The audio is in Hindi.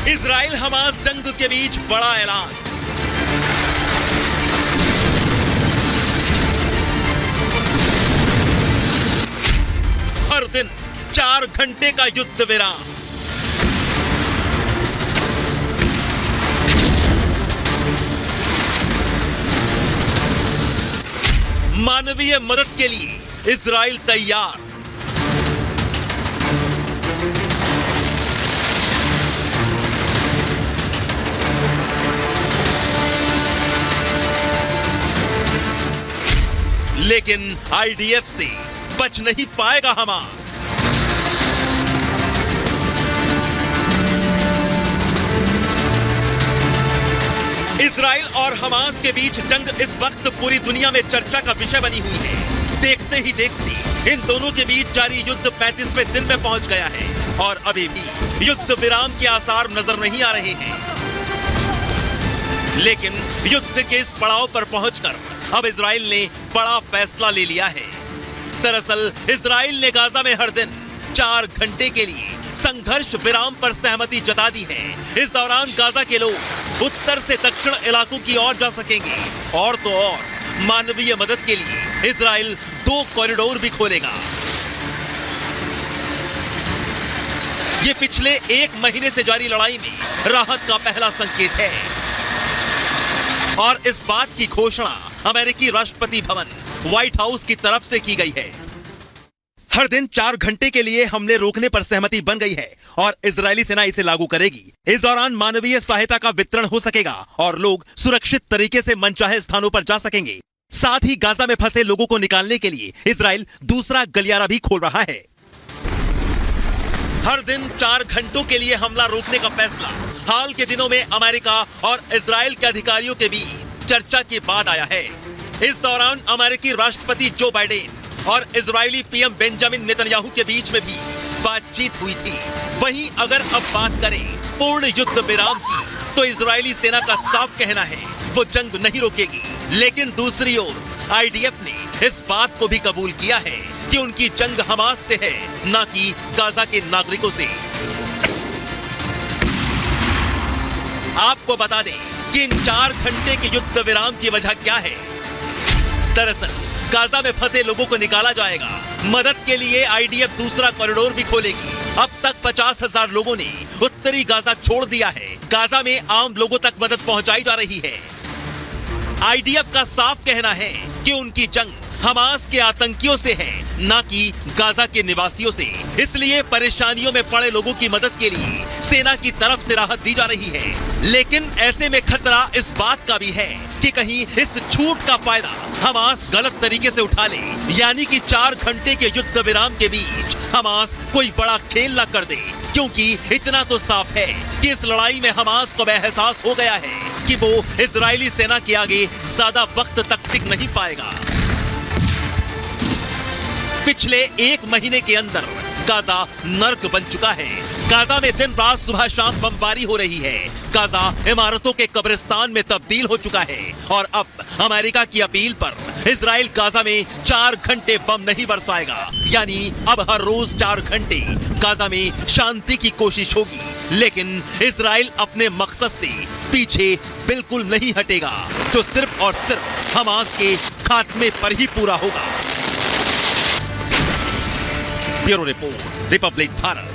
इजराइल हमास जंग के बीच बड़ा ऐलान। हर दिन 4 घंटे का युद्ध विराम। मानवीय मदद के लिए इजराइल तैयार। लेकिन आईडीएफ से बच नहीं पाएगा हमास। इजराइल और हमास के बीच जंग इस वक्त पूरी दुनिया में चर्चा का विषय बनी हुई है। देखते ही देखते इन दोनों के बीच जारी युद्ध 35वें दिन में पहुंच गया है और अभी भी युद्ध विराम के आसार नजर नहीं आ रहे हैं। लेकिन युद्ध के इस पड़ाव पर पहुंचकर अब इजराइल ने बड़ा फैसला ले लिया है। दरअसल इजराइल ने गाजा में हर दिन 4 घंटे के लिए संघर्ष विराम पर सहमति जता दी है। इस दौरान गाजा के लोग उत्तर से दक्षिण इलाकों की ओर जा सकेंगे और तो और मानवीय मदद के लिए इजराइल 2 कॉरिडोर भी खोलेगा। ये पिछले 1 महीने से जारी लड़ाई में राहत का पहला संकेत है और इस बात की घोषणा अमेरिकी राष्ट्रपति भवन व्हाइट हाउस की तरफ से की गई है। हर दिन 4 घंटे के लिए हमले रोकने पर सहमति बन गई है और इजरायली सेना इसे लागू करेगी। इस दौरान मानवीय सहायता का वितरण हो सकेगा और लोग सुरक्षित तरीके से मनचाहे स्थानों पर जा सकेंगे। साथ ही गाजा में फंसे लोगों को निकालने के लिए इजराइल दूसरा गलियारा भी खोल रहा है। हर दिन 4 घंटों के लिए हमला रोकने का फैसला हाल के दिनों में अमेरिका और इजराइल के अधिकारियों के बीच चर्चा के बाद आया है। इस दौरान अमेरिकी राष्ट्रपति जो बाइडेन और इजरायली पीएम बेंजामिन नेतन्याहू के बीच में भी बातचीत हुई थी। वहीं अगर अब बात करें पूर्ण युद्ध विराम की, तो इजरायली सेना का साफ कहना है वो जंग नहीं रोकेगी। लेकिन दूसरी ओर आईडीएफ ने इस बात को भी कबूल किया है कि उनकी जंग हमास से है, न कि गाजा के नागरिकों से। आपको बता दें कि इन 4 घंटे के युद्ध विराम की वजह क्या है। दरअसल गाजा में फंसे लोगों को निकाला जाएगा। मदद के लिए आईडीएफ दूसरा कॉरिडोर भी खोलेगी। अब तक 50,000 लोगों ने उत्तरी गाजा छोड़ दिया है। गाजा में आम लोगों तक मदद पहुंचाई जा रही है। आईडीएफ का साफ कहना है कि उनकी जंग हमास के आतंकियों से है, न कि गाजा के निवासियों से। इसलिए परेशानियों में पड़े लोगों की मदद के लिए सेना की तरफ से राहत दी जा रही है। लेकिन ऐसे में खतरा इस बात का भी है कि कहीं इस छूट का फायदा हमास गलत तरीके से उठा ले, यानी कि 4 घंटे के युद्ध विराम के बीच हमास कोई बड़ा खेल न कर दे। क्योंकि इतना तो साफ है कि इस लड़ाई में हमास को एहसास हो गया है कि वो इजरायली सेना के आगे ज्यादा वक्त तक टिक नहीं पाएगा। पिछले 1 महीने के अंदर गाजा नर्क बन चुका है। गाजा में दिन रात सुबह शाम बमबारी हो रही है। गाजा इमारतों के कब्रिस्तान में तब्दील हो चुका है और अब अमेरिका की अपील पर इजराइल गाजा में 4 घंटे बम नहीं बरसाएगा। यानी अब हर रोज 4 घंटे गाजा में शांति की कोशिश होगी। लेकिन इजराइल अपने मकसद से पीछे बिल्कुल नहीं हटेगा, जो सिर्फ और सिर्फ हमास के खात्मे पर ही पूरा होगा। Bureau report, Republic Bharat.